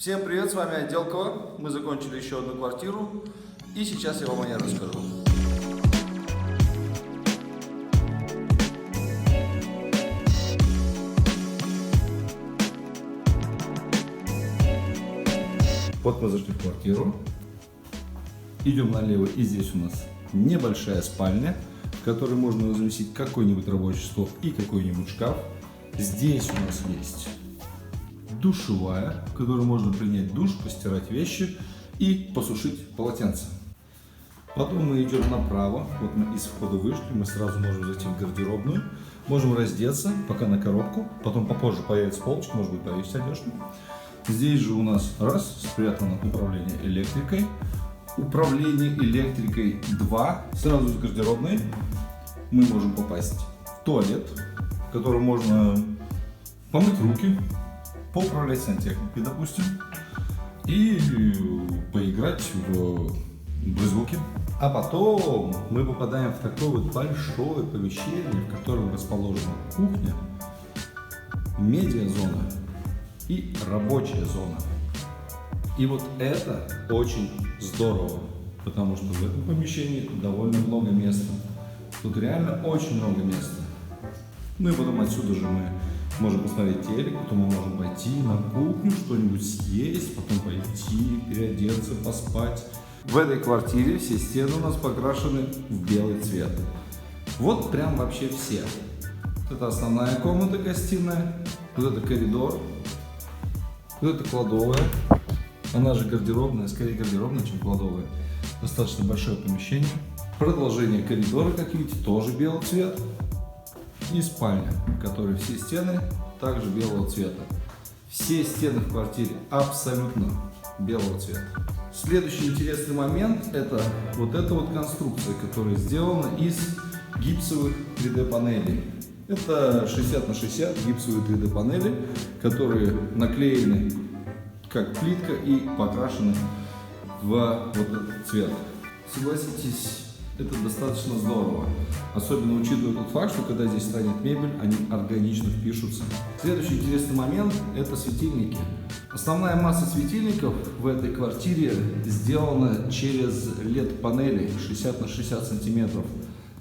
Всем привет, с вами Отделкова. Мы закончили еще одну квартиру, и сейчас я вам о ней расскажу. Вот мы зашли в квартиру, идем налево, и здесь у нас небольшая спальня, в которой можно разместить какой-нибудь рабочий стол и какой-нибудь шкаф. Здесь у нас есть душевая, в которой можно принять душ, постирать вещи и посушить полотенце. Потом мы идем направо, вот мы из входа вышли, мы сразу можем зайти в гардеробную, можем раздеться, пока на коробку, потом попозже появится полочка, может быть, повесить одежду. Здесь же у нас спрятано управление электрикой. Управление электрикой 2. Сразу из гардеробной мы можем попасть в туалет, в котором можно помыть руки, поуправлять сантехникой, допустим, и поиграть в звуки. А потом мы попадаем в такое вот большое помещение, в котором расположена кухня, медиазона и рабочая зона. И вот это очень здорово, потому что в этом помещении довольно много места. Тут реально очень много места. Ну и потом отсюда же мы можем посмотреть телек, потом мы можем пойти на кухню, что-нибудь съесть, потом пойти, переодеться, поспать. В этой квартире все стены у нас покрашены в белый цвет. Вот прям вообще все. Вот это основная комната, гостиная, вот это коридор, вот это кладовая. Она же гардеробная, скорее гардеробная, чем кладовая. Достаточно большое помещение. Продолжение коридора, как видите, тоже белый цвет. И спальня, в которой все стены также белого цвета. Все стены в квартире абсолютно белого цвета. Следующий интересный момент — это вот эта вот конструкция, которая сделана из гипсовых 3D панелей. Это 60 на 60 гипсовые 3D панели, которые наклеены как плитка и покрашены в вот этот цвет. Согласитесь, это достаточно здорово, особенно учитывая тот факт, что когда здесь станет мебель, они органично впишутся. Следующий интересный момент — это светильники. Основная масса светильников в этой квартире сделана через LED-панели 60 на 60 сантиметров,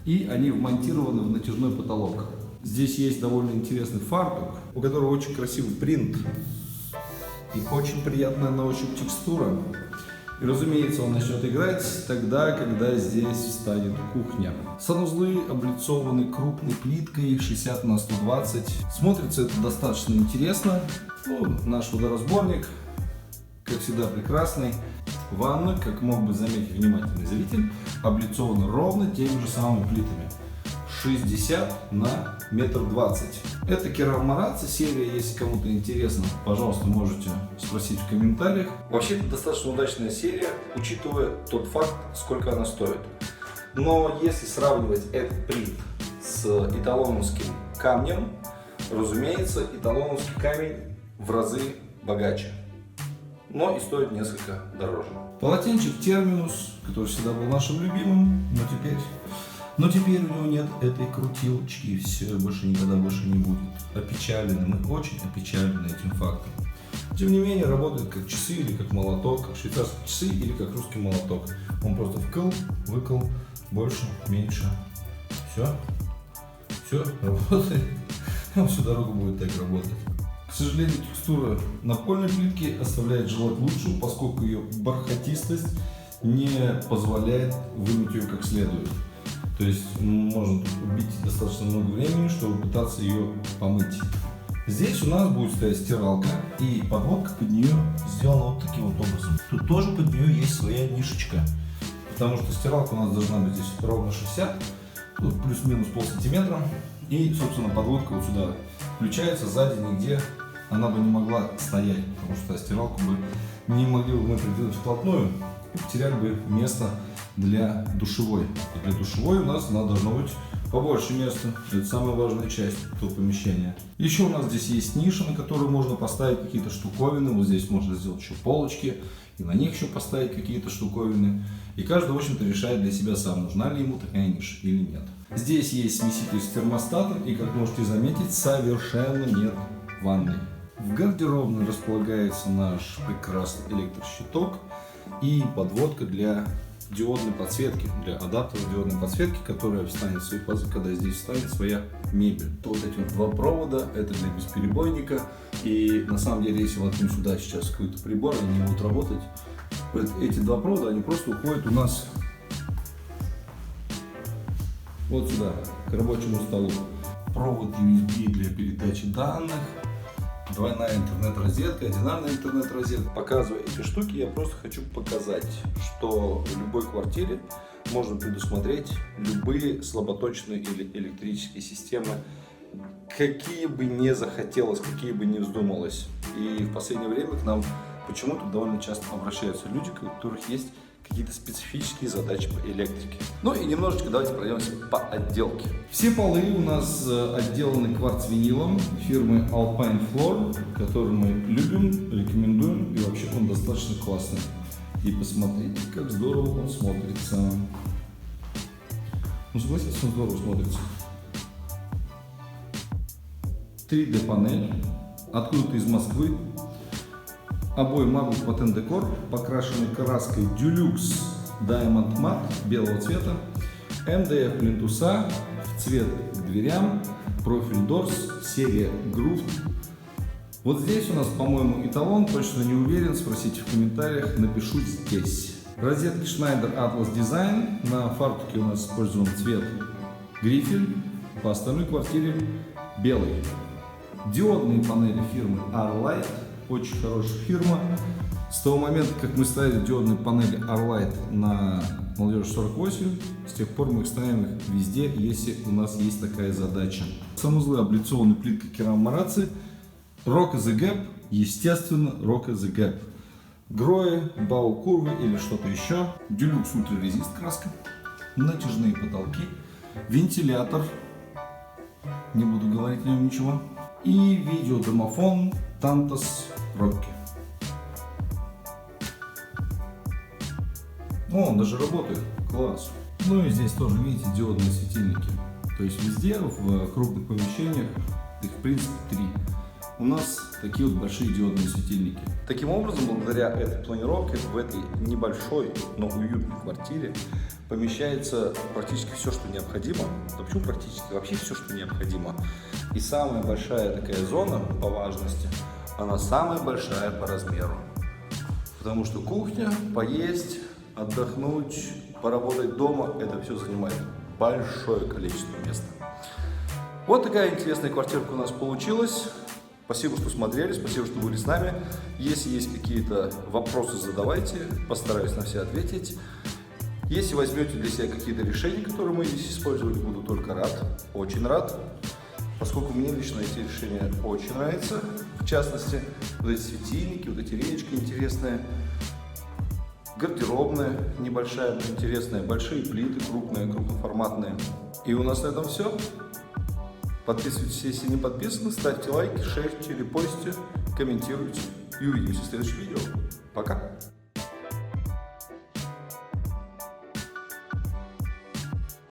и они вмонтированы в натяжной потолок. Здесь есть довольно интересный фартук, у которого очень красивый принт и очень приятная на ощупь текстура. И, разумеется, он начнет играть тогда, когда здесь встанет кухня. Санузлы облицованы крупной плиткой 60 на 120. Смотрится это достаточно интересно. Наш водоразборник, как всегда, прекрасный. Ванна, как мог бы заметить внимательный зритель, облицована ровно теми же самыми плитами. 60 на 1,20 м. Это Керамараци серия, если кому-то интересно, пожалуйста, можете спросить в комментариях. Вообще, это достаточно удачная серия, учитывая тот факт, сколько она стоит. Но если сравнивать этот принт с эталоновским камнем, разумеется, эталоновский камень в разы богаче, но и стоит несколько дороже. Полотенчик Терминус, который всегда был нашим любимым, но теперь у него нет этой крутилочки, и все, больше никогда не будет. Опечалены, мы очень опечалены этим фактом. Тем не менее, работает как часы или как молоток, как швейцарские часы или как русский молоток. Он просто вкл, выкл, больше, меньше. Все, работает. Он всю дорогу будет так работать. К сожалению, текстура напольной плитки оставляет желать лучшего, поскольку ее бархатистость не позволяет вымыть ее как следует. То есть можно убить достаточно много времени, чтобы пытаться ее помыть. Здесь у нас будет стоять стиралка, и подводка под нее сделана вот таким вот образом. Тут тоже под нее есть своя нишечка, потому что стиралка у нас должна быть здесь ровно 60, тут плюс-минус полсантиметра. И, собственно, подводка вот сюда включается, сзади нигде она бы не могла стоять, потому что стиралку бы не могли бы мы придвинуть вплотную и потеряли бы место для душевой. И для душевой у нас должно быть побольше места. Это самая важная часть этого помещения. Еще у нас здесь есть ниша, на которую можно поставить какие-то штуковины. Вот здесь можно сделать еще полочки, и на них еще поставить какие-то штуковины. И каждый, в общем-то, решает для себя сам, нужна ли ему такая ниша или нет. Здесь есть смеситель с термостатом, и, как можете заметить, совершенно нет ванной. В гардеробной располагается наш прекрасный электрощиток и подводка для диодной подсветки, для адаптеров диодной подсветки, которая встанет в свои пазы, когда здесь встанет своя мебель. Вот эти вот два провода, это для бесперебойника. И на самом деле, если воткнуть сюда сейчас какой-то прибор, они не будут работать. Эти два провода, они просто уходят у нас вот сюда, к рабочему столу. Провод USB для передачи данных. Двойная интернет-розетка, одинарная интернет-розетка. Показывая эти штуки, я просто хочу показать, что в любой квартире можно предусмотреть любые слаботочные или электрические системы, какие бы не захотелось, какие бы не вздумалось. И в последнее время к нам почему-то довольно часто обращаются люди, у которых есть какие-то специфические задачи по электрике. Ну и немножечко давайте пройдемся по отделке. Все полы у нас отделаны кварц-винилом фирмы Alpine Floor, который мы любим, рекомендуем, и вообще он достаточно классный. И посмотрите, как здорово он смотрится. Ну, согласитесь, он здорово смотрится. 3D панель, откуда-то из Москвы. Обои Marble Patent Decor, покрашены краской Dulux Diamond Matte белого цвета, MDF плинтуса в цвет к дверям, профиль Doors, серия Groove. Вот здесь у нас, по-моему, эталон, точно не уверен, спросите в комментариях, напишу здесь. Розетки Schneider Atlas Design, на фартуке у нас использован цвет грифель, по остальной квартире белый. Диодные панели фирмы Arlight. Очень хорошая фирма. С того момента, как мы ставили диодные панели Arlight на Молодежи 48, с тех пор мы их ставим везде, если у нас есть такая задача. Санузлы облицованы плиткой кераморации. Rock the Gap, естественно, Rock the Gap. Грои, бау-курвы или что-то еще. Dulux Ultra Resist краска. Натяжные потолки. Вентилятор. Не буду говорить о нем ничего. И видеодомофон Tantos Rocky. О, он даже работает. Класс. Ну и здесь тоже, видите, диодные светильники. То есть везде, в крупных помещениях, их в принципе 3. У нас такие вот большие диодные светильники. Таким образом, благодаря этой планировке в этой небольшой, но уютной квартире помещается практически все, что необходимо. Да почему практически? Вообще все, что необходимо. И самая большая такая зона по важности, она самая большая по размеру. Потому что кухня, поесть, отдохнуть, поработать дома, это все занимает большое количество места. Вот такая интересная квартирка у нас получилась. Спасибо, что смотрели, спасибо, что были с нами. Если есть какие-то вопросы, задавайте, постараюсь на все ответить. Если возьмете для себя какие-то решения, которые мы здесь использовали, буду только рад, очень рад. Поскольку мне лично эти решения очень нравятся, в частности, вот эти светильники, вот эти речки интересные, гардеробная небольшая, но интересная, большие плиты, крупные, крупноформатные. И у нас на этом все. Подписывайтесь, если не подписаны, ставьте лайки, шерьте, репостите, комментируйте. И увидимся в следующем видео. Пока!